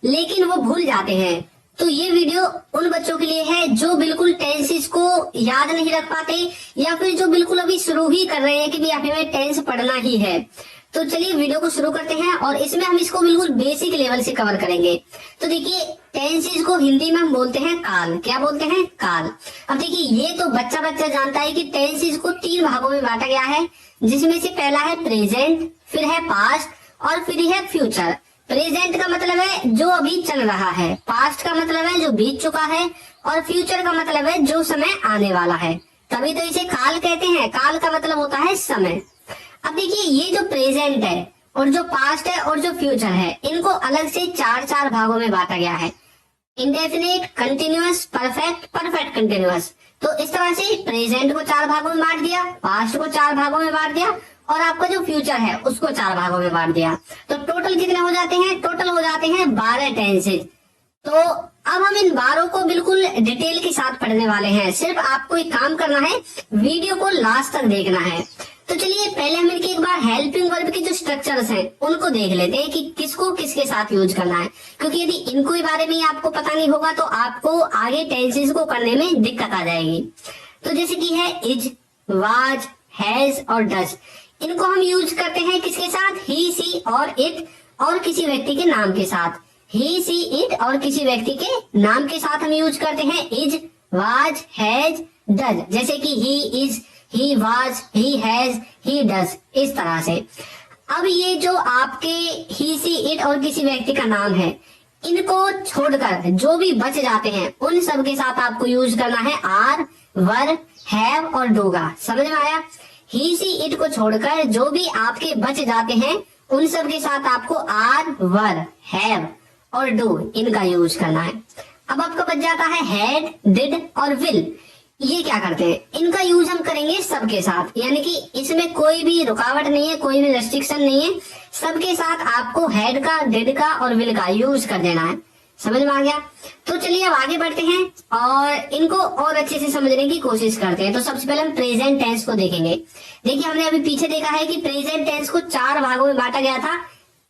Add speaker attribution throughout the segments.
Speaker 1: लेकिन वो भूल जाते हैं। तो ये वीडियो उन बच्चों के लिए है जो बिल्कुल टेंसेस को याद नहीं रख पाते, या फिर जो बिल्कुल अभी शुरू ही कर रहे हैं कि भी हमें टेंस पढ़ना ही है। तो चलिए वीडियो को शुरू करते हैं, और इसमें हम इसको बिल्कुल बेसिक लेवल से कवर करेंगे। तो देखिए, टेंसेस को हिंदी में हम बोलते हैं काल। क्या बोलते हैं? काल। अब देखिए, ये तो बच्चा बच्चा जानता है कि टेंसेस को 3 भागों में बांटा गया है, जिसमें से पहला है प्रेजेंट, फिर है पास्ट और फिर है फ्यूचर। प्रेजेंट का मतलब है जो अभी चल रहा है, पास्ट का मतलब है जो बीत चुका है, और फ्यूचर का मतलब है जो समय आने वाला है। तभी तो इसे काल कहते हैं। काल का मतलब होता है समय। अब देखिए, ये जो प्रेजेंट है और जो पास्ट है और जो फ्यूचर है, इनको अलग से 4 भागों में बांटा गया है। Indefinite, continuous, perfect, perfect continuous. तो इस तरह से प्रेजेंट को 4 भागों में बांट दिया, पास्ट को 4 भागों में बांट दिया, और आपका जो फ्यूचर है उसको 4 भागों में बांट दिया। तो टोटल कितने हो जाते हैं? टोटल हो जाते हैं 12 टेंसेज। तो अब हम इन 12 को बिल्कुल डिटेल के साथ पढ़ने वाले हैं। सिर्फ आपको एक काम करना है, वीडियो को लास्ट तक देखना है। तो चलिए, पहले हम इनके एक बार हेल्पिंग वर्ब के जो स्ट्रक्चर्स हैं उनको देख लेते हैं कि किसको किसके साथ यूज करना है। क्योंकि यदि इनको के बारे में आपको पता नहीं होगा तो आपको आगे टेंसेस को करने में दिक्कत आ जाएगी। तो जैसे कि है इज, वाज, हैज और डज। इनको हम यूज करते हैं किसके साथ? ही, सी और इट, और किसी व्यक्ति के नाम के साथ। ही, सी, इट और किसी व्यक्ति के नाम के साथ हम यूज करते हैं इज, वाज, हैज, डज। जैसे कि he is, he was, he has, he does, इस तरह से। अब ये जो आपके ही, सी, इट और किसी व्यक्ति का नाम है, इनको छोड़कर जो भी बच जाते हैं उन सब के साथ आपको यूज करना है आर, वर, हैव और डू का। समझ में आया? ही, सी, इट को छोड़कर जो भी आपके बच जाते हैं उन सब के साथ आपको आर, वर, हैव और डू इनका यूज करना है। अब आपका बच जाता है हैड, डिड और विल। ये क्या करते हैं? इनका यूज हम करेंगे सबके साथ, यानी कि इसमें कोई भी रुकावट नहीं है, कोई भी रेस्ट्रिक्शन नहीं है। सबके साथ आपको हैड का, डिड का और विल का यूज कर देना है। समझ में आ गया? तो चलिए अब आगे बढ़ते हैं और इनको और अच्छे से समझने की कोशिश करते हैं। तो सबसे पहले हम प्रेजेंट टेंस को देखेंगे। देखिए, हमने अभी पीछे देखा है कि प्रेजेंट टेंस को 4 भागों में बांटा गया था,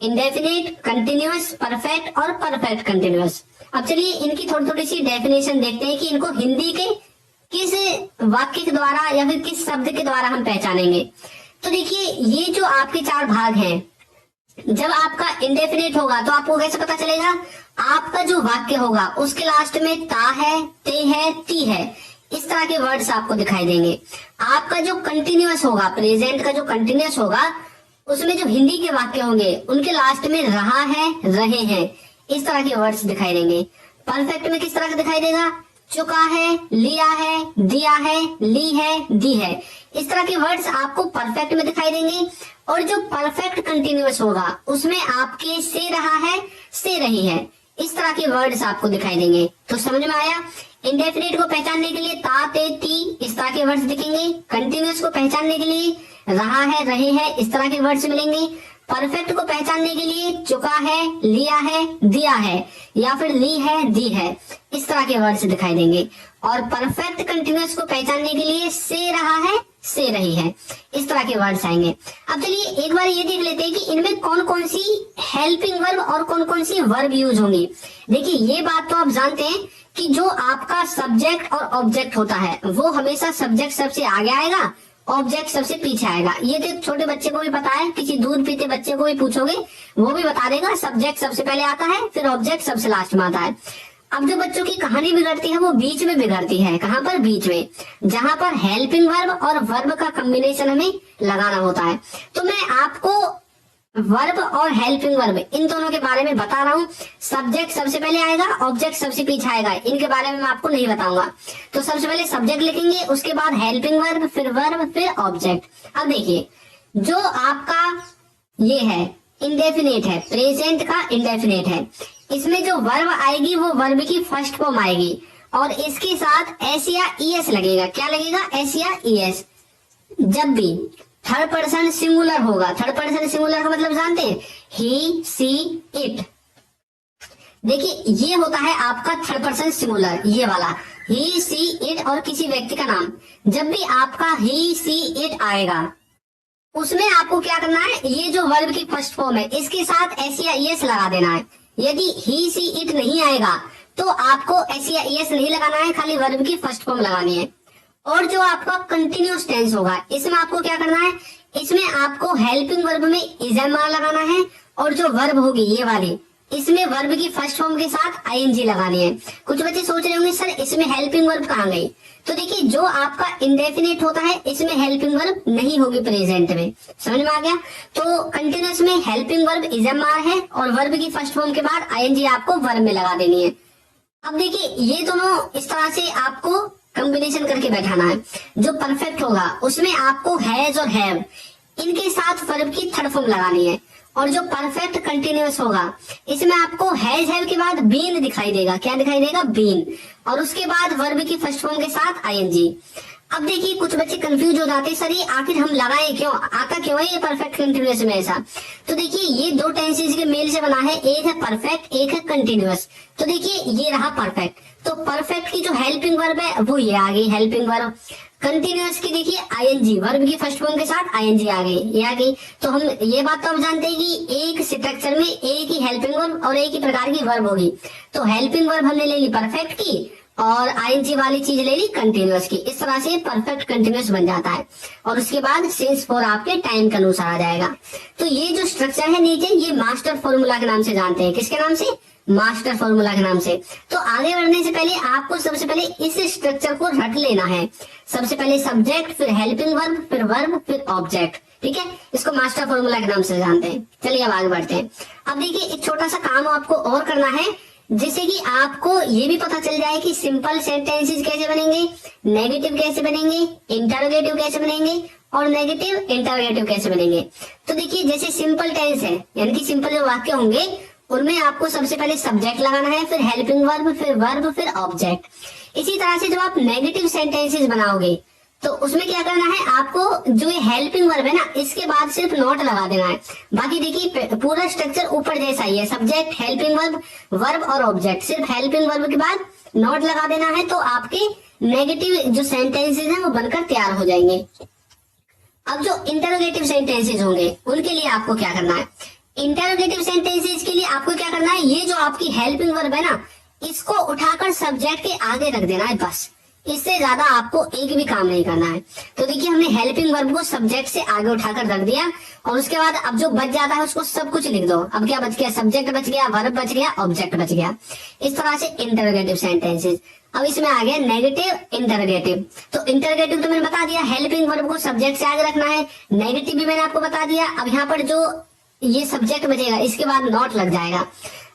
Speaker 1: इंडेफिनिट, कंटिन्यूअस, परफेक्ट और परफेक्ट कंटिन्यूअस। अब चलिए इनकी थोड़ी थोड़ी सी डेफिनेशन देखते हैं कि इनको हिंदी के किस वाक्य के द्वारा या फिर किस शब्द के द्वारा हम पहचानेंगे। तो देखिए, ये जो आपके 4 भाग हैं, जब आपका इंडेफिनिट होगा तो आपको कैसे पता चलेगा? आपका जो वाक्य होगा उसके लास्ट में ता है, ते है, ती है, इस तरह के वर्ड्स आपको दिखाई देंगे। आपका जो कंटिन्यूअस होगा, प्रेजेंट का जो कंटिन्यूअस होगा, उसमें जो हिंदी के वाक्य होंगे उनके लास्ट में रहा है, रहे हैं, इस तरह के वर्ड्स दिखाई देंगे। परफेक्ट में किस तरह का दिखाई देगा? चुका है, लिया है, दिया है, ली है, दी है, इस तरह के वर्ड्स आपको परफेक्ट में दिखाई देंगे। और जो परफेक्ट कंटिन्यूअस होगा उसमें आपके से रहा है, से रही है, इस तरह के वर्ड्स आपको दिखाई देंगे। तो समझ में आया? इंडेफिनिट को पहचानने के लिए ता, ते, ती इस तरह के वर्ड्स दिखेंगे। कंटिन्यूअस को पहचानने के लिए रहा है, रहे हैं, इस तरह के वर्ड्स मिलेंगे। परफेक्ट को पहचानने के लिए चुका है, लिया है, दिया है, या फिर ली है, दी है, इस तरह के वर्ड्स दिखाई देंगे। और परफेक्ट कंटिन्यूअस को पहचानने के लिए से रहा है, से रही है, इस तरह के वर्ड्स आएंगे। अब चलिए एक बार ये देख लेते हैं कि इनमें कौन कौन सी हेल्पिंग वर्ब और कौन कौन सी वर्ब यूज होंगी। देखिए, ये बात तो आप जानते हैं कि जो आपका सब्जेक्ट और ऑब्जेक्ट होता है वो हमेशा सब्जेक्ट सबसे आगे आएगा, ऑब्जेक्ट सबसे पीछे आएगा। ये तो एक छोटे बच्चे को भी पता है, किसी दूध पीते बच्चे को भी पूछोगे वो भी बता देगा, सब्जेक्ट सबसे पहले आता है, फिर ऑब्जेक्ट सबसे लास्ट में आता है। अब जो बच्चों की कहानी बिगड़ती है वो बीच में बिगड़ती है। कहाँ पर? बीच में, जहां पर हेल्पिंग वर्ब और वर्ब का कॉम्बिनेशन हमें लगाना होता है। तो मैं आपको वर्ब और हेल्पिंग वर्ब इन दोनों के बारे में बता रहा हूँ। सब्जेक्ट सबसे पहले आएगा, ऑब्जेक्ट सबसे पीछे आएगा, इनके बारे में मैं आपको नहीं बताऊंगा। तो सबसे पहले सब्जेक्ट लिखेंगे, उसके बाद हेल्पिंग वर्ब, फिर वर्ब, फिर ऑब्जेक्ट। अब देखिए, जो आपका ये है इंडेफिनिट है, प्रेजेंट का इंडेफिनिट है, इसमें जो वर्ब आएगी वो वर्ब की फर्स्ट फॉर्म आएगी और इसके साथ एस या ईएस लगेगा। क्या लगेगा? एस या ईएस। जब भी थर्ड पर्सन सिंगुलर होगा, थर्ड पर्सन सिंगुलर का मतलब जानते हैं? ही, सी, इट। देखिए, ये होता है आपका थर्ड पर्सन सिंगुलर, ये वाला ही, सी, इट और किसी व्यक्ति का नाम। जब भी आपका ही, सी, इट आएगा उसमें आपको क्या करना है? ये जो वर्ब की फर्स्ट फॉर्म है इसके साथ एस या ईएस लगा देना है। यदि ही सी इट नहीं आएगा तो आपको एस नहीं लगाना है, खाली वर्ब की फर्स्ट फॉर्म लगानी है। और जो आपका कंटिन्यूअस टेंस होगा इसमें आपको क्या करना है, इसमें आपको हेल्पिंग वर्ब में इजमार लगाना है, और जो वर्ब होगी ये वाली इसमें वर्ब की फर्स्ट फॉर्म के साथ आईएनजी लगानी है। कुछ बच्चे सोच रहे होंगे सर इसमें हेल्पिंग वर्ब कहाँ गई, तो देखिए जो आपका इंडेफिनिट होता है इसमें हेल्पिंग वर्ब नहीं होगी प्रेजेंट में, समझ में आ गया। तो कंटिन्यूअस में हेल्पिंग वर्ब इजमार है और वर्ब की फर्स्ट फॉर्म के बाद आईएनजी आपको वर्ब में लगा देनी है। अब देखिए ये दोनों इस तरह से आपको कॉम्बिनेशन करके बैठाना है। जो परफेक्ट होगा उसमें आपको हैज और हैव इनके साथ वर्ब की थर्ड फॉर्म लगानी है, और जो परफेक्ट कंटिन्यूअस होगा इसमें आपको हैज हैव के बाद बीन दिखाई देगा, क्या दिखाई देगा, बीन, और उसके बाद वर्ब की फर्स्ट फॉर्म के साथ आईएनजी। अब देखिए कुछ बच्चे कंफ्यूज हो जाते हैं सर ये आखिर हम लगाए क्यों, आता क्यों है ये परफेक्ट कंटिन्यूअस में ऐसा। तो देखिए ये दो टेंसेस के मेल से बना है, एक है परफेक्ट एक है कंटिन्यूअस। तो देखिए ये रहा परफेक्ट, तो परफेक्ट की जो हेल्पिंग वर्ब है वो ये आ गई हेल्पिंग वर्ब। कंटिन्यूअस की देखिए आईएनजी वर्ब की फर्स्ट फॉर्म के साथ आईएनजी आ गई, ये आ गई। तो हम ये बात तो हम जानते हैं कि एक स्ट्रक्चर में एक ही हेल्पिंग वर्ब और एक ही प्रकार की वर्ब होगी। तो हेल्पिंग वर्ब हमने ले ली परफेक्ट की और आईएनजी वाली चीज ले ली कंटिन्यूअस की। इस तरह से परफेक्ट कंटिन्यूअस बन जाता है, और उसके बाद सिंस फॉर आपके टाइम के अनुसार आ जाएगा। तो ये जो स्ट्रक्चर है नीचे ये मास्टर फॉर्मूला के नाम से जानते हैं, किसके नाम से, मास्टर फॉर्मूला के नाम से। तो आगे बढ़ने से पहले आपको सबसे पहले इस स्ट्रक्चर को रट लेना है। सबसे पहले सब्जेक्ट, फिर हेल्पिंग वर्ब, फिर वर्ब, फिर ऑब्जेक्ट, ठीक है। इसको मास्टर फॉर्मूला के नाम से जानते हैं। चलिए अब आगे बढ़ते हैं। अब देखिए एक छोटा सा काम आपको और करना है, जिससे कि आपको ये भी पता चल जाए कि सिंपल सेंटेंसेस कैसे बनेंगे, नेगेटिव कैसे बनेंगे, इंटरोगेटिव कैसे बनेंगे और नेगेटिव इंटरोगेटिव कैसे बनेंगे। तो देखिए जैसे सिंपल टेंस है, यानी कि सिंपल जो वाक्य होंगे उनमें आपको सबसे पहले सब्जेक्ट लगाना है, फिर हेल्पिंग वर्ब, फिर वर्ब, फिर ऑब्जेक्ट। इसी तरह से जब आप नेगेटिव सेंटेंसेस बनाओगे तो उसमें क्या करना है, आपको जो ये हेल्पिंग वर्ब है ना इसके बाद सिर्फ नॉट लगा देना है। बाकी देखिए पूरा स्ट्रक्चर ऊपर जैसा ही है, सब्जेक्ट, हेल्पिंग वर्ब, वर्ब और ऑब्जेक्ट। सिर्फ हेल्पिंग वर्ब के बाद नॉट लगा देना है, तो आपके नेगेटिव जो सेंटेंसेस हैं वो बनकर तैयार हो जाएंगे। अब जो इंटरोगेटिव सेंटेंसेस होंगे उनके लिए आपको क्या करना है, इंटरोगेटिव सेंटेंसेस के लिए आपको क्या करना है, ये जो आपकी हेल्पिंग वर्ब है ना इसको उठाकर सब्जेक्ट के आगे रख देना है, बस। इससे ज्यादा आपको एक भी काम नहीं करना है। तो देखिए हमने हेल्पिंग वर्ब को सब्जेक्ट से आगे उठाकर रख दिया, और उसके बाद अब जो बच जाता है उसको सब कुछ लिख दो। अब क्या बच गया, सब्जेक्ट बच गया, वर्ब बच गया, ऑब्जेक्ट बच गया। इस तरह से इंटरोगेटिव सेंटेंसेस। अब इसमें आ गया नेगेटिव इंटरोगेटिव। तो इंटरोगेटिव तो मैंने बता दिया, हेल्पिंग वर्ब को सब्जेक्ट से आगे रखना है। नेगेटिव भी मैंने आपको बता दिया। अब यहाँ पर जो ये सब्जेक्ट बचेगा इसके बाद नॉट लग जाएगा।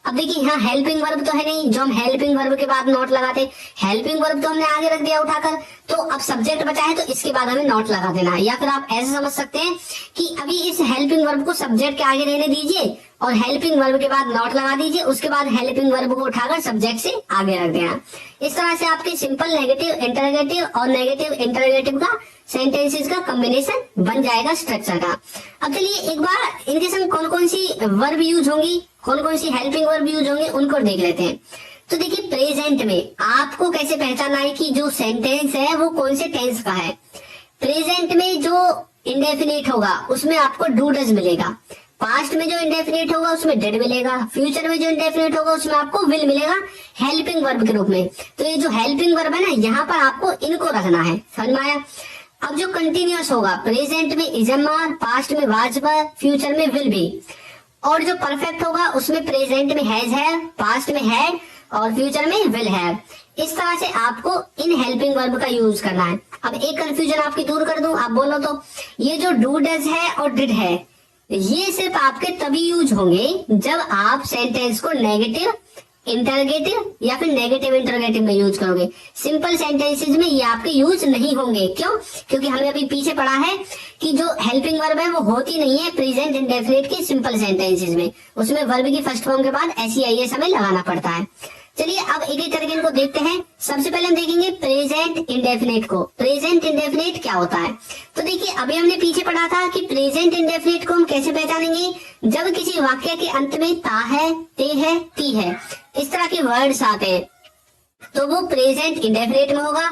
Speaker 1: अब देखिए यहाँ हेल्पिंग वर्ब तो है नहीं, जो हम हेल्पिंग वर्ब के बाद नॉट लगाते, हेल्पिंग वर्ब तो हमने आगे रख दिया उठाकर, तो अब सब्जेक्ट बचा है तो इसके बाद हमें नॉट लगा देना है। या फिर आप ऐसे समझ सकते हैं कि अभी इस हेल्पिंग वर्ब को सब्जेक्ट के आगे रहने दीजिए और हेल्पिंग वर्ब के बाद नॉट लगा दीजिए, उसके बाद हेल्पिंग वर्ब को उठाकर सब्जेक्ट से आगे रख देना। इस तरह से आपके सिंपल नेगेटिव इंटरोगेटिव और नेगेटिव इंटरोगेटिव का सेंटेंसेस का कॉम्बिनेशन बन जाएगा स्ट्रक्चर का। अब चलिए एक बार इनके संग कौन कौन सी वर्ब यूज होंगी, कौन कौन सी हेल्पिंग वर्ब यूज होंगे उनको देख लेते हैं। तो देखिए प्रेजेंट में आपको कैसे पहचानना है कि जो सेंटेंस है वो कौन से टेंस का है। प्रेजेंट में जो इंडेफिनिट होगा उसमें आपको डू डज मिलेगा, पास्ट में जो इंडेफिनिट होगा उसमें डिड मिलेगा, फ्यूचर में जो इंडेफिनिट होगा उसमें आपको विल मिलेगा हेल्पिंग वर्ब के रूप में। तो ये जो हेल्पिंग वर्ब है ना यहाँ पर आपको इनको रखना है, समझ में आया। अब जो कंटिन्यूअस होगा, प्रेजेंट में इज एम, पास्ट में वाज, फ्यूचर में विल बी, और जो परफेक्ट होगा उसमें प्रेजेंट में हैज है, पास्ट में हैड और फ्यूचर में विल हैव। इस तरह से आपको इन हेल्पिंग वर्ब का यूज करना है। अब एक कंफ्यूजन आपकी दूर कर दूं, आप बोलो तो ये जो डू डज है और डिड है ये सिर्फ आपके तभी यूज होंगे जब आप सेंटेंस को नेगेटिव इंटरोगेटिव या फिर नेगेटिव इंटरोगेटिव में यूज करोगे। सिंपल सेंटेंसेस में ये आपके यूज नहीं होंगे। क्यों? क्योंकि हमने अभी पीछे पढ़ा है कि जो हेल्पिंग वर्ब है वो होती नहीं है प्रेजेंट इंडेफिनिट के सिंपल सेंटेंसेस में, उसमें वर्ब की फर्स्ट फॉर्म के बाद SEIS हमें लगाना पड़ता है। चलिए अब एक एक करके इनको देखते हैं। सबसे पहले हम देखेंगे प्रेजेंट इंडेफिनिट को। प्रेजेंट इंडेफिनिट क्या होता है? तो देखिए अभी हमने पीछे पढ़ा था कि प्रेजेंट इंडेफिनिट को हम कैसे पहचानेंगे, जब किसी वाक्य के अंत में ता है, ते है, ती है, इस तरह के वर्ड्स आते हैं तो वो प्रेजेंट इंडेफिनिट में होगा।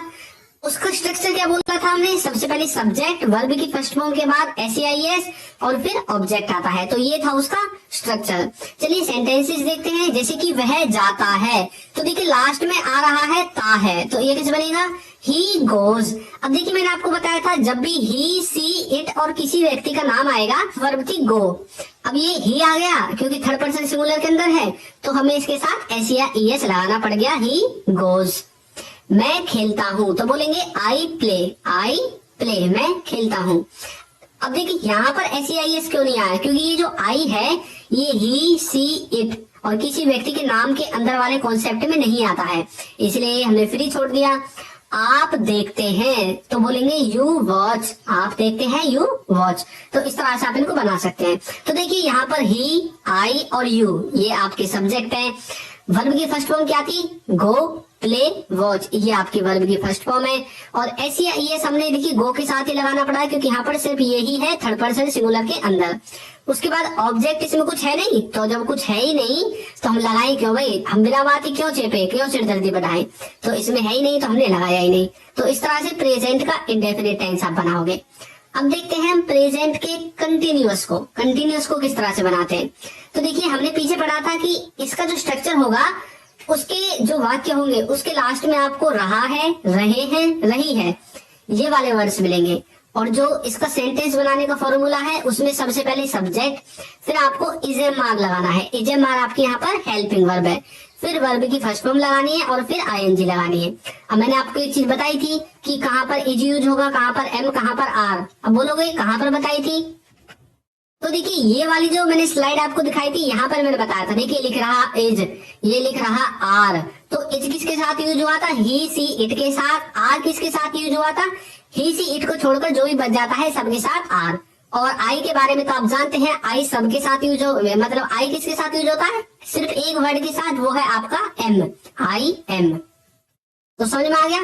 Speaker 1: उसका स्ट्रक्चर क्या बोला था हमने, सबसे पहले सब्जेक्ट, वर्ब की फर्स्ट फॉर्म के बाद एस और फिर ऑब्जेक्ट आता है। तो ये था उसका स्ट्रक्चर। चलिए सेंटेंसेस देखते हैं। जैसे कि वह जाता है, तो देखिए लास्ट में आ रहा है ता है, तो ये कैसे बनेगा, ही गोज। अब देखिए मैंने आपको बताया था जब भी ही, सी, इट और किसी व्यक्ति का नाम आएगा, वर्ब थी गो। अब ये ही आ गया क्योंकि थर्ड पर्सन सिंगुलर के अंदर है, तो हमें इसके साथ एस या ईएस लगाना पड़ गया, ही गोज। मैं खेलता हूं, तो बोलेंगे आई प्ले, मैं खेलता हूं। अब देखिए यहाँ पर एस क्यों नहीं आया, क्योंकि ये जो आई है ये ही, सी, इट और किसी व्यक्ति के नाम के अंदर वाले कॉन्सेप्ट में नहीं आता है, इसलिए हमने फ्री छोड़ दिया। आप देखते हैं, तो बोलेंगे यू वॉच, आप देखते हैं यू वॉच। तो इस तरह से आप इनको बना सकते हैं। तो देखिए यहाँ पर ही, आई और यू ये आपके सब्जेक्ट है। वर्ब की फर्स्ट फॉर्म क्या थी, गो, प्ले, वॉच, ये आपकी वर्ब की फर्स्ट फॉर्म है। और एस या ईएस हमने देखिए गो के साथ ही लगाना पड़ा है, क्योंकि यहाँ पर सिर्फ यही है थर्ड पर्सन सिंगुलर के अंदर। उसके बाद ऑब्जेक्ट इसमें कुछ है नहीं, तो जब कुछ है ही नहीं तो हम लगाए क्यों भाई, हम बिना बात ही क्यों चेपे, क्यों सिरदर्दी बढ़ाए, तो इसमें है ही नहीं तो हमने लगाया ही नहीं। तो इस तरह से प्रेजेंट का इंडेफिनिट टेंस आप बनाओगे। अब देखते हैं हम प्रेजेंट के कंटिन्यूअस को किस तरह से बनाते हैं। तो देखिए हमने पीछे पढ़ा था कि इसका जो स्ट्रक्चर होगा, उसके जो वाक्य होंगे उसके लास्ट में आपको रहा है, रहे हैं, रही है, ये वाले वर्ड्स मिलेंगे। और जो इसका सेंटेंस बनाने का फॉर्मूला है उसमें सबसे पहले सब्जेक्ट, फिर आपको इजेमार लगाना है। इजेमार आपके यहाँ पर हेल्पिंग वर्ब है, फिर वर्ब की फर्स्ट फॉर्म लगानी है और फिर आईएनजी लगानी है। अब मैंने आपको एक चीज बताई थी कि कहाँ पर इज यूज होगा, कहाँ पर एम, कहाँ पर आर। अब बोलोगे कहाँ पर बताई थी, तो देखिए ये वाली जो मैंने स्लाइड आपको दिखाई थी यहाँ पर मैंने बताया था। देखिए लिख रहा इज, ये लिख रहा आर, तो इज किसके साथ यूज हुआ था, ही, सी, इट के साथ। आर किसके साथ यूज हुआ था, ही, सी, इट को छोड़कर जो भी बच जाता है सबके साथ आर। और आई के बारे में तो आप जानते हैं, आई सबके साथ यूज हो, मतलब आई किसके साथ यूज होता है, सिर्फ एक वर्ड के साथ, वो है आपका एम, आई एम। तो समझ में आ गया,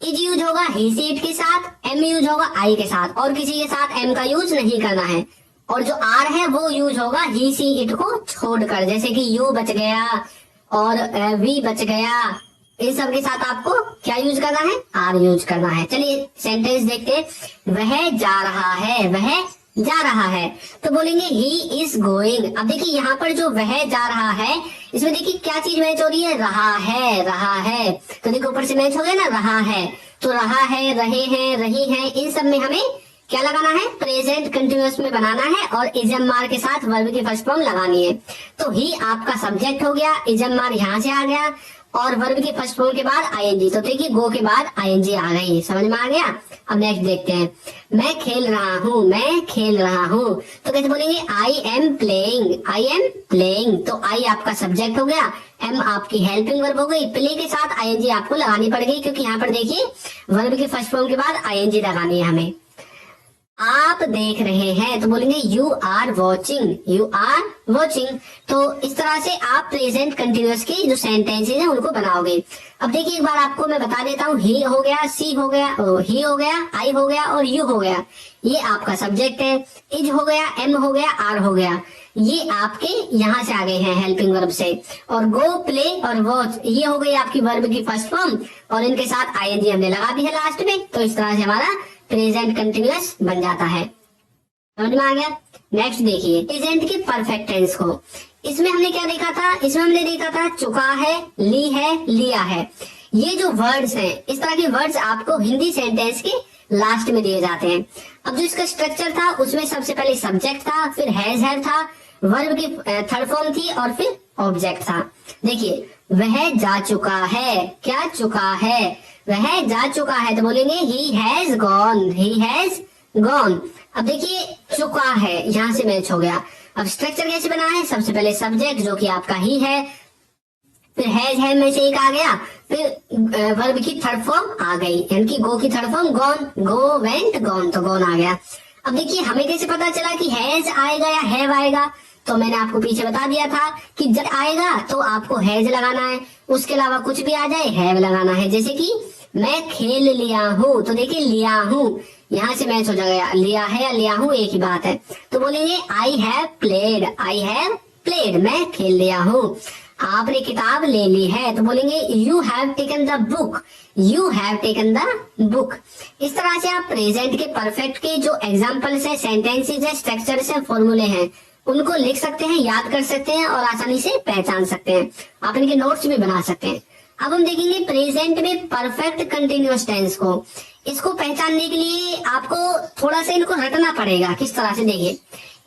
Speaker 1: इज यूज होगा ही, सी, इट के साथ, एम यूज होगा आई के साथ, और किसी के साथ एम का यूज नहीं करना है। और जो आर है वो यूज होगा ही, सी, इट को छोड़कर, जैसे कि यू बच गया और वी बच गया, इन सब के साथ आपको क्या यूज करना है, आर यूज करना है। चलिए सेंटेंस देखते हैं। वह जा रहा है, वह जा रहा है, तो बोलेंगे ही इज गोइंग। अब देखिए यहाँ पर जो वह जा रहा है, इसमें देखिए क्या चीज मैच हो रही है, रहा है, रहा है। तो देखो ऊपर से मैच हो गया ना, रहा है, तो रहा है, रहे हैं, रही है, इन सब में हमें क्या लगाना है, प्रेजेंट कंटिन्यूअस में बनाना है और इजम मार के साथ वर्ब की फर्स्ट फॉर्म लगानी है। तो ही आपका सब्जेक्ट हो गया, इजम मार यहाँ से आ गया और वर्ब की फर्स्ट फॉर्म के बाद आईएनजी। तो देखिए गो के बाद आईएनजी आ गई, समझ में आ गया। अब नेक्स्ट देखते हैं। मैं खेल रहा हूँ, मैं खेल रहा हूँ, तो कैसे बोलेंगे, I am playing, I am playing. तो आई आपका सब्जेक्ट हो गया, एम आपकी हेल्पिंग वर्ब हो गई, प्ले के साथ आईएनजी आपको लगानी पड़ गई, क्योंकि यहाँ पर देखिए वर्ब की फर्स्ट फॉर्म के बाद आईएनजी लगानी है हमें। आप देख रहे हैं, तो बोलेंगे you are watching, you are watching. तो इस तरह से आप प्रेजेंट कंटिन्यूअस के जो सेंटेंसेस हैं उनको बनाओगे। अब देखिए एक बार आपको मैं बता देता हूँ, ही हो गया, सी हो गया, ही हो गया, आई हो गया और यू हो गया, ये आपका सब्जेक्ट है। इज हो गया, एम हो गया, आर हो गया, ये आपके यहाँ से आ गए हैं हेल्पिंग वर्ब से। और गो, प्ले और वॉच ये हो गई आपकी वर्ब की फर्स्ट फॉर्म, और इनके साथ आईएनजी हमने लगा दी है लास्ट में। तो इस तरह से हमारा प्रेजेंट कंटिन्यूअस बन जाता है, समझ में आ गया। नेक्स्ट देखिए प्रेजेंट के परफेक्ट टेंस को। इसमें हमने क्या देखा था, इसमें हमने देखा था चुका है, ली है, लिया है। ये जो वर्ड्स हैं, इस तरह के वर्ड्स आपको हिंदी सेंटेंस के लास्ट में दिए जाते हैं। अब जो इसका स्ट्रक्चर था उसमें सबसे पहले सब्जेक्ट था, फिर हैज था, वर्ब की थर्ड फॉर्म थी और फिर ऑब्जेक्ट था। देखिए वह जा चुका है, क्या चुका है, वह जा चुका है, तो बोलेंगे he has gone, he has gone. अब देखिए चुका है यहाँ से मैच हो गया। अब स्ट्रक्चर कैसे बना है, सबसे पहले सब्जेक्ट जो कि आपका ही है, फिर हैज है में से एक आ गया, फिर वर्ब की थर्ड फॉर्म आ गई, यानी कि गो की third form gone, go went gone, तो गॉन आ गया। अब देखिए हमें कैसे पता चला कि हैज आएगा या हैव आएगा, तो मैंने आपको पीछे बता दिया था कि जब आएगा तो आपको हैज लगाना है, उसके अलावा कुछ भी आ जाए हैव लगाना है। जैसे कि मैं खेल लिया हूँ, तो देखिए लिया हूँ यहाँ से मैच हो जाएगा, लिया है या लिया हूँ एक ही बात है। तो बोलेंगे I have played, I have played, मैं खेल लिया हूँ। आपने किताब ले ली है, तो बोलेंगे you have taken the book, you have taken the book. इस तरह से आप प्रेजेंट के परफेक्ट के जो एग्जाम्पल्स है, सेंटेंसेज है, स्ट्रक्चर्स है, फॉर्मूले हैं, उनको लिख सकते हैं, याद कर सकते हैं और आसानी से पहचान सकते हैं। आप इनके नोट्स भी बना सकते हैं। अब हम देखेंगे प्रेजेंट में परफेक्ट कंटिन्यूअस टेंस को। इसको पहचानने के लिए आपको थोड़ा सा इनको रटना पड़ेगा। किस तरह से, देखिए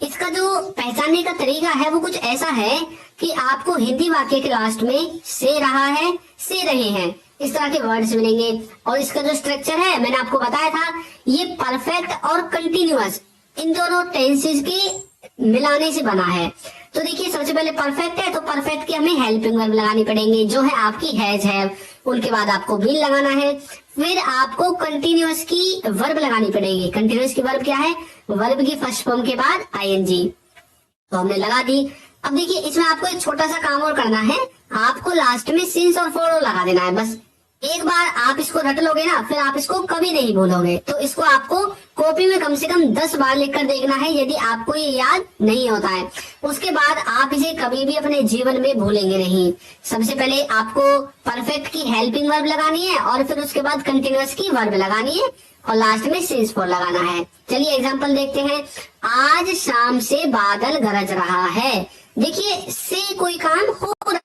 Speaker 1: इसका जो पहचानने का तरीका है वो कुछ ऐसा है कि आपको हिंदी वाक्य के लास्ट में से रहा है, से रहे हैं, इस तरह के वर्ड्स मिलेंगे। और इसका जो स्ट्रक्चर है मैंने आपको बताया था, ये परफेक्ट और कंटिन्यूअस इन दोनों टेंसेस के मिलाने से बना है। तो देखिए सबसे पहले परफेक्ट है, तो परफेक्ट की हमें हेल्पिंग वर्ब लगानी पड़ेंगे, जो है आपकी हैज है। उनके बाद आपको बीन लगाना है। फिर आपको कंटिन्यूअस की वर्ब लगानी पड़ेगी। कंटिन्यूअस की वर्ब क्या है? वर्ब की फर्स्ट फॉर्म के बाद आईएनजी, तो हमने लगा दी। अब देखिए इसमें आपको एक छोटा सा काम और करना है, आपको लास्ट में सिंस और फॉर लगा देना है। बस एक बार आप इसको रट लोगे ना, फिर आप इसको कभी नहीं भूलोगे। तो इसको आपको कॉपी में कम से कम 10 बार लिखकर देखना है, यदि आपको ये याद नहीं होता है। उसके बाद आप इसे कभी भी अपने जीवन में भूलेंगे नहीं। सबसे पहले आपको परफेक्ट की हेल्पिंग वर्ब लगानी है और फिर उसके बाद कंटिन्यूअस की वर्ब लगानी है और लास्ट में सिंस फॉर लगाना है। चलिए एग्जाम्पल देखते हैं। आज शाम से बादल गरज रहा है। देखिए से कोई काम हो रहा,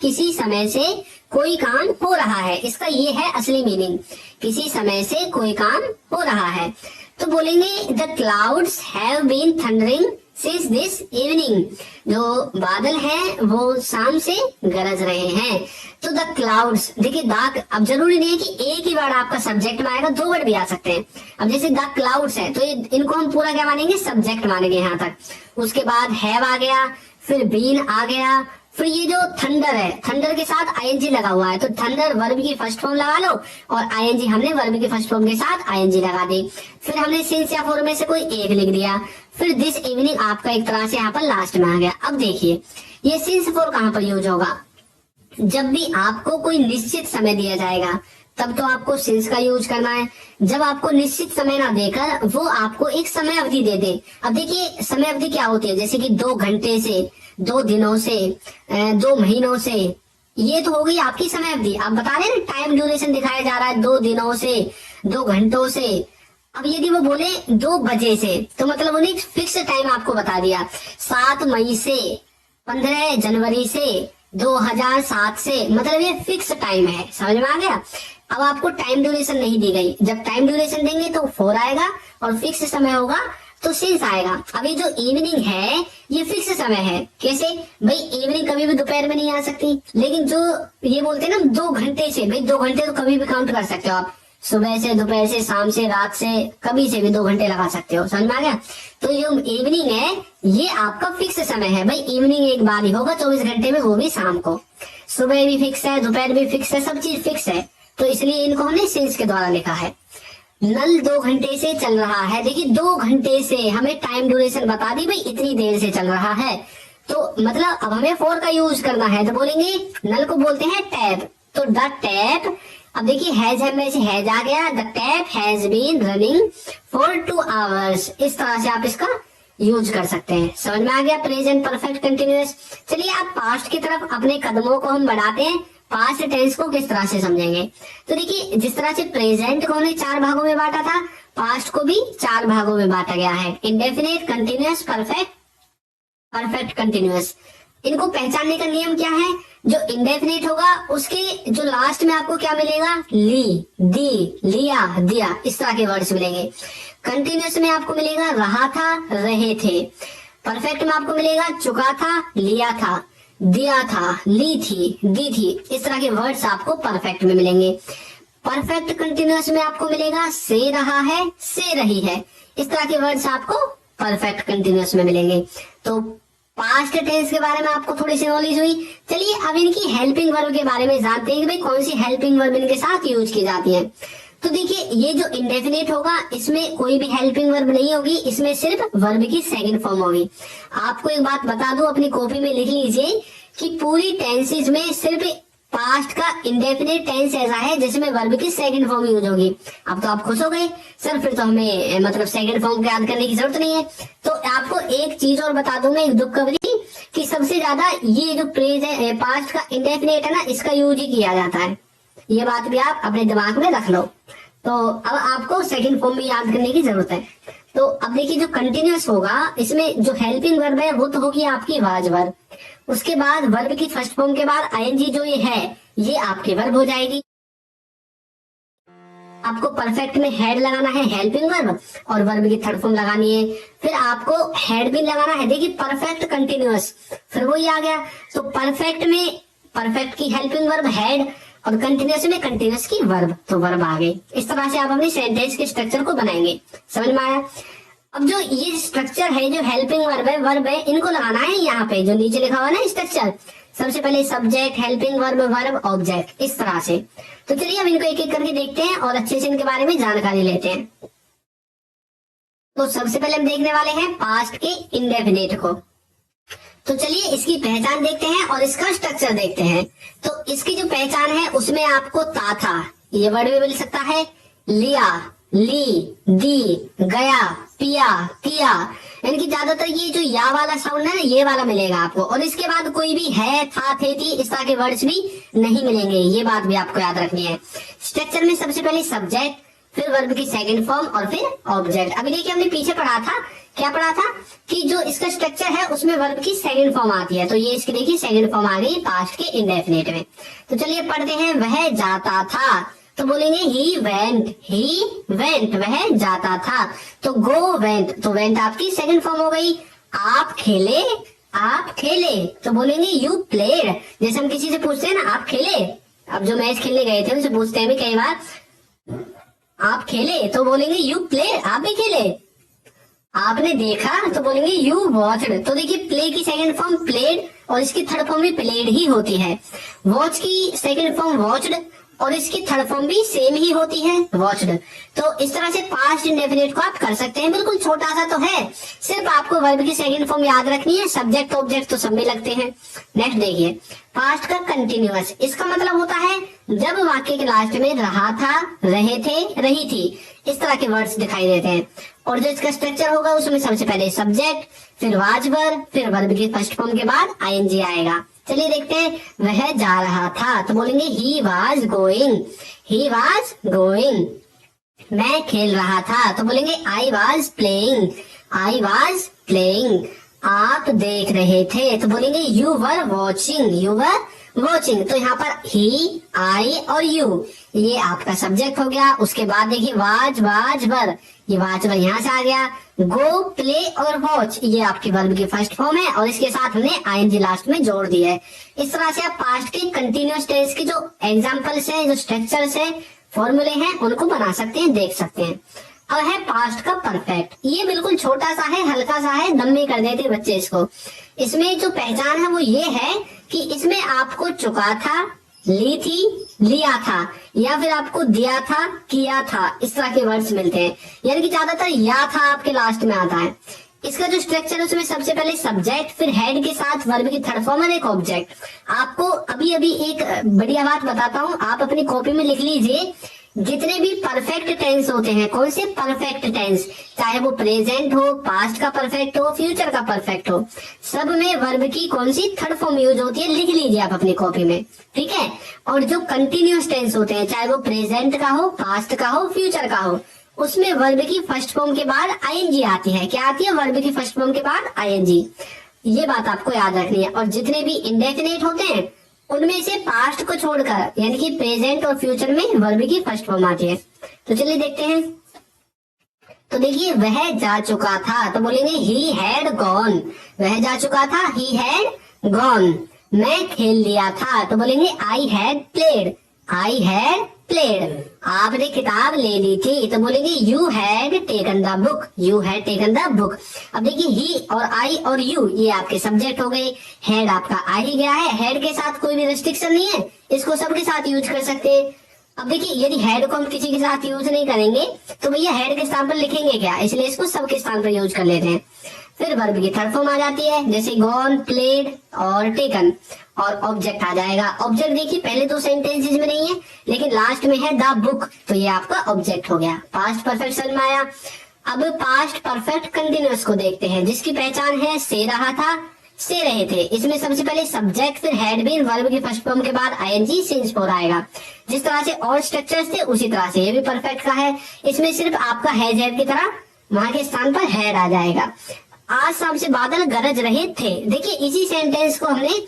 Speaker 1: किसी समय से कोई काम हो रहा है, इसका ये है असली मीनिंग। किसी समय से कोई काम हो रहा है, तो बोलेंगे the clouds have been thundering since this evening. जो बादल हैं वो शाम से गरज रहे हैं। तो द क्लाउड्स, देखिए द, अब जरूरी नहीं है कि एक ही वर्ड आपका सब्जेक्ट में आएगा, 2 वर्ड भी आ सकते हैं। अब जैसे द क्लाउड्स है तो इनको हम पूरा क्या मानेंगे? सब्जेक्ट मानेंगे यहाँ तक। उसके बाद हैव आ गया, फिर बीन आ गया, फिर ये जो थंडर है, थंडर के साथ आईएनजी लगा हुआ है, तो थंडर वर्ब की फर्स्ट फॉर्म लगा लो और आईएनजी हमने वर्ब की फर्स्ट फॉर्म के साथ आईएनजी लगा दी। फिर हमने सिंस या फॉर में से कोई एक लिख दिया। फिर दिस इवनिंग आपका एक तरह से यहाँ पर लास्ट में आ गया। अब देखिए ये सिंस फॉर कहाँ पर यूज होगा? जब भी आपको कोई निश्चित समय दिया जाएगा तब तो आपको सिंस का यूज करना है। जब आपको निश्चित समय ना देकर वो आपको एक समय अवधि दे दे। अब देखिए समय अवधि क्या होती है, जैसे कि 2 घंटे से, 2 दिनों से, 2 महीनों से, ये तो हो गई आपकी समय अवधि। आप बता रहे हैं टाइम ड्यूरेशन दिखाया जा रहा है 2 दिनों से, 2 घंटों से। अब यदि वो बोले 2 बजे से, तो मतलब उन्हें फिक्स टाइम आपको बता दिया। 7 मई से, 15 जनवरी से, 2007 से, मतलब ये फिक्स टाइम है। समझ में आ गया? अब आपको टाइम ड्यूरेशन नहीं दी गई। जब टाइम ड्यूरेशन देंगे तो 4 आएगा और फिक्स समय होगा तो सिंस आएगा। अभी जो इवनिंग है ये फिक्स समय है। कैसे भाई? इवनिंग कभी भी दोपहर में नहीं आ सकती, लेकिन जो ये बोलते हैं ना 2 घंटे से, भाई 2 घंटे तो कभी भी काउंट कर सकते हो आप। सुबह से, दोपहर से, शाम से, रात से, कभी से भी 2 घंटे लगा सकते हो। समझ में आ गया? तो जो इवनिंग है ये आपका फिक्स समय है। भाई इवनिंग एक बार ही होगा 24 घंटे में, वो भी शाम को। सुबह भी फिक्स है, दोपहर भी फिक्स है, सब चीज फिक्स है। तो इसलिए इनको हमने सिंस के द्वारा लिखा है। नल 2 घंटे से चल रहा है। देखिए 2 घंटे से हमें टाइम ड्यूरेशन बता दी, भाई इतनी देर से चल रहा है, तो मतलब अब हमें फॉर का यूज करना है। तो बोलेंगे नल को बोलते हैं टैप, तो द टैप। अब देखिए हैज है में से हैज आ गया, the tap has been running for 2 hours. इस तरह से आप इसका यूज कर सकते हैं। समझ में आ गया? Present perfect continuous. चलिए आप पास्ट की तरफ अपने कदमों को हम बढ़ाते हैं। पास्ट टेंस को किस तरह से समझेंगे? तो देखिए जिस तरह से प्रेजेंट को हमने 4 भागों में बांटा था, पास्ट को भी 4 भागों में बांटा गया है। Indefinite, continuous, perfect, perfect continuous. इनको पहचानने का नियम क्या है? जो इंडेफिनिट होगा उसके जो लास्ट में आपको क्या मिलेगा? ली, दी, लिया, दिया, इस तरह के वर्ड्स मिलेंगे। कंटिन्यूअस में आपको मिलेगा रहा था, रहे थे। परफेक्ट में आपको मिलेगा चुका था, लिया था, दिया था, ली थी, दी थी। इस तरह के वर्ड्स आपको परफेक्ट में मिलेंगे। परफेक्ट कंटिन्यूअस में आपको मिलेगा से रहा है, से रही है। इस तरह के वर्ड्स आपको परफेक्ट कंटिन्यूअस में मिलेंगे। तो पास्ट टेंस के बारे में आपको थोड़ी सी नॉलेज हुई। चलिए अब इनकी हेल्पिंग वर्ब के बारे में जानते हैं कि भाई कौन सी हेल्पिंग वर्ब इनके साथ यूज की जाती है। तो देखिए ये जो इंडेफिनिट होगा इसमें कोई भी हेल्पिंग वर्ब नहीं होगी, इसमें सिर्फ वर्ब की सेकंड फॉर्म होगी। आपको एक बात बता दूं, अपनी कॉपी में लिख लीजिए कि पूरी टेंसेज में सिर्फ पास्ट का इंडेफिनिट टेंस ऐसा है जिसमें वर्ब की सेकंड फॉर्म यूज होगी। अब तो आप खुश हो गए सर, फिर तो हमें मतलब सेकंड फॉर्म को याद करने की जरूरत नहीं है। तो आपको एक चीज और बता दूंगा, एक दुख खबरी, कि सबसे ज्यादा ये जो प्रेज है पास्ट का इंडेफिनेट है ना, इसका यूज ही किया जाता है। ये बात भी आप अपने दिमाग में रख लो। तो अब आपको सेकंड फॉर्म भी याद करने की जरूरत है। तो अब देखिए जो कंटिन्यूअस होगा, इसमें जो हेल्पिंग वर्ब है वो तो होगी आपकी वाज वर्ब, उसके बाद वर्ब की फर्स्ट फॉर्म के बाद आईएनजी जो ये है ये आपकी वर्ब हो जाएगी। आपको परफेक्ट में हेड लगाना है हेल्पिंग वर्ब और वर्ब की थर्ड फॉर्म लगानी है, फिर आपको हेड भी लगाना है। देखिए परफेक्ट कंटिन्यूअस, फिर वही आ गया। तो परफेक्ट में परफेक्ट की हेल्पिंग वर्ब हेड और कंटिन्यूअस में कंटिन्यूअस की वर्ब, तो वर्ब आ गई। इस तरह से आप अपने सेंटेंस के स्ट्रक्चर को बनाएंगे। समझ में आया? अब जो ये स्ट्रक्चर है, जो हेल्पिंग वर्ब है, इनको लगाना है यहाँ पे जो नीचे लिखा हुआ है ना स्ट्रक्चर। सबसे पहले subject, helping verb, verb, object, इस तरह से। तो चलिए अब इनको एक एक करके देखते हैं और अच्छे से इनके बारे में जानकारी लेते हैं। तो सबसे पहले हम देखने वाले हैं पास्ट के इंडेफिनिट को। तो चलिए इसकी पहचान देखते हैं और इसका स्ट्रक्चर देखते हैं। तो इसकी जो पहचान है उसमें आपको ता था ये वर्ड भी मिल सकता है, लिया, ली, दी, गया, पिया, किया, यानी कि ज्यादातर ये जो या वाला साउंड है ना ये वाला मिलेगा आपको, और इसके बाद कोई भी है, था, थे, थी इस तरह के वर्ड्स भी नहीं मिलेंगे। ये बात भी आपको याद रखनी है। स्ट्रक्चर में सबसे पहले सब्जेक्ट, फिर वर्ब की सेकंड फॉर्म और फिर ऑब्जेक्ट। अभी देखिए हमने पीछे पढ़ा था, क्या पढ़ा था कि जो इसका स्ट्रक्चर है उसमें वर्ब की सेकंड फॉर्म आती है। तो ये इसकी देखिए सेकंड फॉर्म आ गई पास्ट के इंडेफिनिट में। तो चलिए पढ़ते हैं। वह जाता था तो बोलेंगे ही वेंट, वह जाता था। तो गो वेंट, तो वेंट आपकी सेकंड फॉर्म हो गई। आप खेले तो बोलेंगे यू प्लेड। जैसे हम किसी से पूछते हैं ना आप खेले, अब जो मैच खेलने गए थे उनसे पूछते हैं भी कई बार आप खेले, तो बोलेंगे यू प्लेड, आप भी खेले। आपने देखा तो बोलेंगे यू वॉच्ड। तो देखिए प्ले की सेकंड फॉर्म प्लेड और इसकी थर्ड फॉर्म भी प्लेड ही होती है। वॉच की सेकंड फॉर्म वॉच्ड और इसकी थर्ड फॉर्म भी सेम ही होती है, वॉच्ड। तो इस तरह से पास्ट इंडेफिनिट को आप कर सकते हैं। बिल्कुल छोटा सा तो है, सिर्फ आपको वर्ब की सेकंड फॉर्म याद रखनी है। सब्जेक्ट ऑब्जेक्ट तो सब में लगते हैं। नेक्स्ट देखिए पास्ट का कंटिन्यूअस, इसका मतलब होता है जब वाक्य के लास्ट में रहा था, रहे थे, रही थी, इस तरह के वर्ड्स दिखाई देते हैं। और जो इसका स्ट्रक्चर होगा उसमें सबसे पहले सब्जेक्ट, फिर वाज वर्ब, फिर वर्ब की फर्स्ट फॉर्म के बाद आईएनजी आएगा। चलिए देखते हैं। वह जा रहा था तो बोलेंगे ही वॉज गोइंग। मैं खेल रहा था तो बोलेंगे आई वॉज प्लेइंग। आप देख रहे थे तो बोलेंगे यू वर वॉचिंग। तो यहाँ पर ही, आई और यू ये आपका सब्जेक्ट हो गया। उसके बाद देखिए वाज वर, ये वाज वर यहाँ से आ गया। गो, प्ले और वॉच ये आपकी वर्ब की फर्स्ट फॉर्म है और इसके साथ हमने आईएनजी लास्ट में जोड़ दिया है। इस तरह से आप पास्ट के कंटिन्यूअस टेंस के जो एग्जांपल्स हैं, जो स्ट्रक्चर्स हैं, फॉर्मूले हैं, उनको बना सकते हैं, देख सकते हैं। अब है पास्ट का परफेक्ट। ये बिल्कुल छोटा सा है, हल्का सा है, दम में कर देते बच्चे इसको। इसमें जो पहचान है वो ये है कि इसमें आपको चुका था, ली थी, लिया था, या फिर आपको दिया था, किया था, इस तरह के वर्ड्स मिलते हैं। यानी कि ज्यादातर या था आपके लास्ट में आता है। इसका जो स्ट्रक्चर है उसमें सबसे पहले सब्जेक्ट, फिर हेड के साथ वर्ब की थर्ड फॉर्म और एक ऑब्जेक्ट। आपको अभी एक बढ़िया बात बताता हूँ, आप अपनी कॉपी में लिख लीजिए। जितने भी परफेक्ट टेंस होते हैं, कौन से परफेक्ट टेंस, चाहे वो प्रेजेंट हो, पास्ट का परफेक्ट हो, फ्यूचर का परफेक्ट हो, सब में वर्ब की कौन सी थर्ड फॉर्म यूज होती है, लिख लीजिए आप अपनी कॉपी में, ठीक है। और जो कंटिन्यूअस टेंस होते हैं, चाहे वो प्रेजेंट का हो, पास्ट का हो, फ्यूचर का हो, उसमें वर्ब की फर्स्ट फॉर्म के बाद आईएनजी आती है। क्या आती है? वर्ब की फर्स्ट फॉर्म के बाद आईएनजी। ये बात आपको याद रखनी है। और जितने भी इंडेफिनिट होते हैं उनमें से पास्ट को छोड़कर, यानी कि प्रेजेंट और फ्यूचर में वर्ब की फर्स्ट फॉर्म आती है। तो चलिए देखते हैं। तो देखिए वह जा चुका था तो बोलेंगे ही हैड गॉन। वह जा चुका था, ही हैड गॉन। मैं खेल लिया था तो बोलेंगे आई हैड प्लेड। आपने किताब ले ली थी तो बोलेंगे you had taken the book. अब देखिए ही और आई और यू ये आपके सब्जेक्ट हो गए। हैड आपका आ ही गया है, हेड के साथ कोई भी रेस्ट्रिक्शन नहीं है, इसको सबके साथ यूज कर सकते हैं। अब देखिए यदि हेड को हम किसी के साथ यूज नहीं करेंगे तो भैया हेड के स्थान पर लिखेंगे क्या, इसलिए इसको सबके स्थान पर यूज कर लेते हैं। फिर वर्ब की थर्ड फॉर्म आ जाती है, जैसे गॉन, प्लेड और टेकन, और ऑब्जेक्ट आ जाएगा। ऑब्जेक्ट देखिए पहले दो सेंटेंसेस में नहीं है लेकिन लास्ट में है द बुक, तो ये आपका ऑब्जेक्ट हो गया। पास्ट परफेक्ट समझ में आया। अब पास्ट परफेक्ट कंटिन्यूअस को देखते हैं, जिसकी पहचान है से रहा था, से रहे थे। इसमें सबसे पहले सब्जेक्ट फिर हैड बीन वर्ब की फर्स्ट फॉर्म के बाद आईएनजी सिंस फोर आएगा। जिस तरह से और स्ट्रक्चर्स थे उसी तरह से ये भी परफेक्ट का है। इसमें सिर्फ आपका हैज हैव की तरह वहां के स्थान पर हैड आ जाएगा। आज शाम से बादल गरज रहे थे। देखिए इसी सेंटेंस को हमने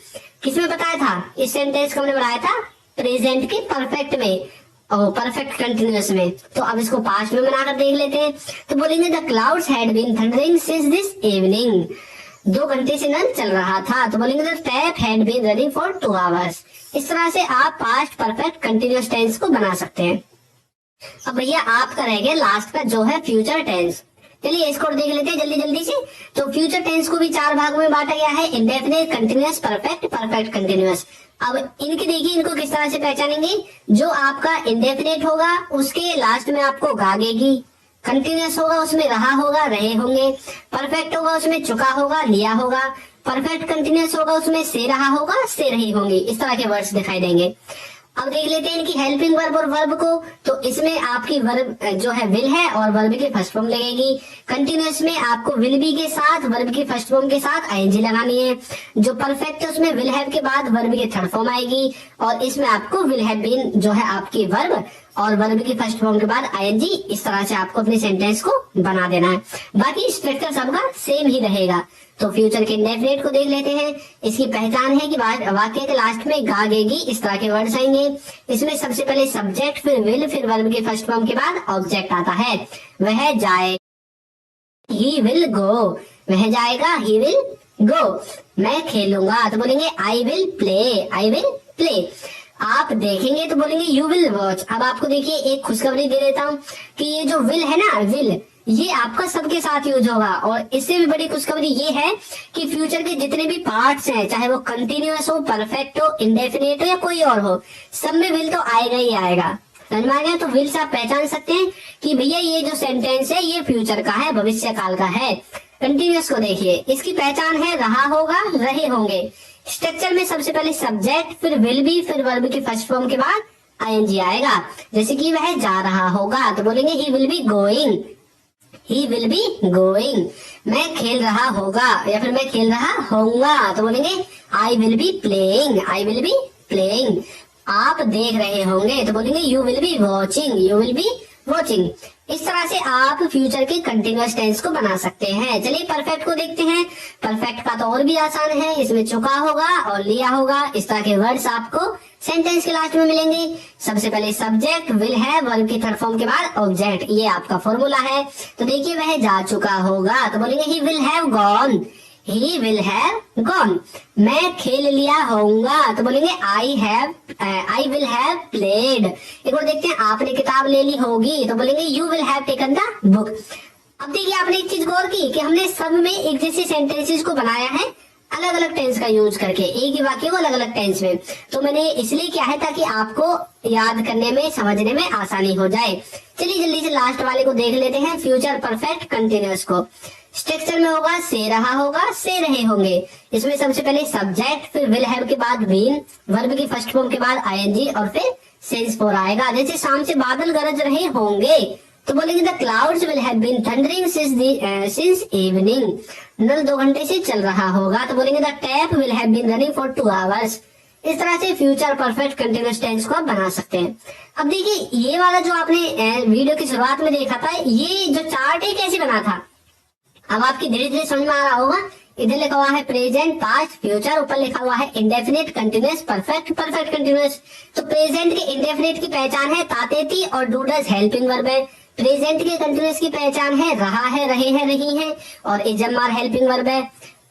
Speaker 1: किसमें बताया था? इस सेंटेंस को हमने बनाया था प्रेजेंट के परफेक्ट में और परफेक्ट कंटिन्यूअस में। तो अब इसको पास्ट में बनाकर देख लेते हैं। तो बोलेंगे the clouds had been thundering since this evening. 2 घंटे से नल चल रहा था। तो बोलेंगे the tap had been running for 2 hours. इस तरह से आप पास्ट परफेक्ट कंटिन्यूअस टेंस को बना सकते हैं। अब भैया आपका रह गया लास्ट का जो है फ्यूचर टेंस। चलिए इसको देख लेते हैं जल्दी जल्दी से। तो फ्यूचर टेंस को भी 4 भागों में बांटा गया है, indefinite, continuous, perfect, perfect continuous. अब इनकी देखिए इनको किस तरह से पहचानेंगे। जो आपका इंडेफिनिट होगा उसके लास्ट में आपको गागेगी, कंटिन्यूअस होगा उसमें रहा होगा, रहे होंगे, परफेक्ट होगा उसमें चुका होगा, लिया होगा, परफेक्ट कंटिन्यूअस होगा उसमें से रहा होगा, से रही होंगी। इस तरह के वर्ड्स दिखाई देंगे। अब देख लेते हैं इनकी हेल्पिंग वर्ब और वर्ब को। तो इसमें आपकी वर्ब जो है विल है और वर्ब की फर्स्ट फॉर्म लगेगी। कंटिन्यूअस में आपको विल बी के साथ वर्ब की फर्स्ट फॉर्म के साथ आईएनजी लगानी है। जो परफेक्ट है उसमें विल हैव के बाद वर्ब की थर्ड फॉर्म आएगी और इसमें आपको विल हैव बीन जो है आपकी वर्ब और वर्ब की फर्स्ट फॉर्म के बाद आईएनजी। इस तरह से आपको अपने सेंटेंस को बना देना है। बाकी स्ट्रक्चर सबका सेम ही रहेगा। तो फ्यूचर के इंडेफिनिट को देख लेते हैं। इसकी पहचान है कि वाक्य के लास्ट में गागेगी, इस तरह के वर्ड्स आएंगे। इसमें सबसे पहले सब्जेक्ट फिर विल फिर वर्ब के फर्स्ट फॉर्म के बाद ऑब्जेक्ट आता है। वह जाए, ही विल गो, वह जाएगा, ही विल गो। मैं खेलूंगा तो बोलेंगे I will play, I will play. आप देखेंगे तो बोलेंगे यू विल वॉच। अब आपको देखिए एक खुशखबरी दे देता हूँ कि ये जो विल है ना, विल ये आपका सबके साथ यूज होगा। और इससे भी बड़ी खुशखबरी ये है कि फ्यूचर के जितने भी पार्ट्स हैं, चाहे वो कंटिन्यूअस हो, परफेक्ट हो, इंडेफिनिट हो या कोई और हो, सब में विल तो आएगा ही आएगा। समझ में आ गया? तो विल से आप पहचान सकते हैं कि भैया ये जो सेंटेंस है ये फ्यूचर का है, भविष्य काल का है। कंटिन्यूअस को देखिए, इसकी पहचान है रहा होगा, रहे होंगे। स्ट्रक्चर में सबसे पहले सब्जेक्ट फिर विल बी फिर वर्ब की फर्स्ट फॉर्म के बाद आईएनजी आएगा। जैसे कि वह जा रहा होगा तो बोलेंगे he will be going, he will be going. मैं खेल रहा होगा या फिर मैं खेल रहा होऊंगा तो बोलेंगे I will be playing, I will be playing. आप देख रहे होंगे तो बोलेंगे you will be watching, you will be watching. इस तरह से आप फ्यूचर के कंटिन्यूअस टेंस को बना सकते हैं। चलिए परफेक्ट को देखते हैं। परफेक्ट का तो और भी आसान है, इसमें चुका होगा और लिया होगा, इस तरह के वर्ड्स आपको सेंटेंस के लास्ट में मिलेंगे। सबसे पहले सब्जेक्ट विल है, वर्ब की थर्ड फॉर्म के बाद ऑब्जेक्ट, ये आपका फॉर्मूला है। तो देखिए वह जा चुका होगा तो बोलेंगे he will have gone, he will have gone. मैं खेल लिया होऊंगा तो बोलेंगे आई विल हैव प्लेड। एक और देखते हैं, आपने किताब ले ली होगी तो बोलेंगे you will have taken the book. अब देखिए आपने एक चीज गौर की कि हमने सब में एक जैसे सेंटेंसेस को बनाया है अलग अलग टेंस का यूज करके, एक ही वाक्य को अलग अलग टेंस में। तो मैंने इसलिए किया है ताकि आपको याद करने में समझने में आसानी हो जाए। चलिए जल्दी से लास्ट वाले को देख लेते हैं, फ्यूचर परफेक्ट कंटिन्यूअस को। स्ट्रक्चर में होगा से रहा होगा, से रहे होंगे। इसमें सबसे पहले सब्जेक्ट फिर विल हैव के बाद बीन, वर्ब की फर्स्ट फॉर्म के बाद आईएनजी और फिर सेंस फोर आएगा। जैसे शाम से बादल गरज रहे होंगे तो बोलेंगे the clouds will have been thundering since evening. नल 2 घंटे से चल रहा होगा तो बोलेंगे the tap will have been running for 2 hours. इस तरह से फ्यूचर परफेक्ट कंटिन्यूअस टेंस को आप बना सकते हैं। अब देखिए ये वाला जो आपने वीडियो की शुरुआत में देखा था, ये जो चार्ट है कैसे बना था, अब आपकी धीरे धीरे समझ में आ रहा होगा। इधर लिखा हुआ है प्रेजेंट, पास्ट, फ्यूचर, ऊपर लिखा हुआ है indefinite, continuous, perfect, perfect continuous. तो प्रेजेंट के इंडेफिनिट की पहचान है तातेती और डू डज हेल्पिंग वर्ब है। प्रेजेंट के कंटिन्यूअस की पहचान है रहा है, रहे हैं, रही हैं और इजमार हेल्पिंग वर्ब है।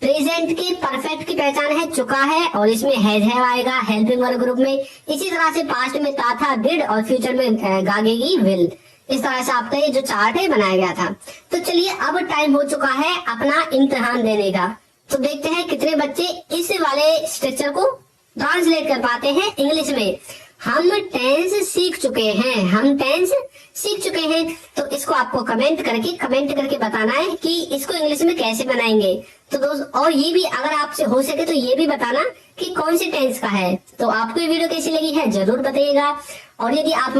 Speaker 1: प्रेजेंट के परफेक्ट की पहचान है चुका है और इसमें हैज है आएगा हेल्पिंग वर्ब ग्रुप में। इसी तरह से पास्ट में ता था, डिड और फ्यूचर में गागेगी विल। इस तरह से आपका ये जो चार्ट है बनाया गया था। तो चलिए अब टाइम हो चुका है अपना इम्तिहान देने का। तो देखते हैं कितने बच्चे इस वाले स्ट्रक्चर को ट्रांसलेट कर पाते हैं इंग्लिश में। हम टेंस सीख चुके हैं, हम टेंस सीख चुके हैं। तो इसको आपको कमेंट करके बताना है कि इसको इंग्लिश में कैसे बनाएंगे। तो दोस्त और ये भी अगर आपसे हो सके तो ये भी बताना कि कौन से टेंस का है। तो आपको ये वीडियो कैसी लगी है जरूर बताइएगा। और यदि आप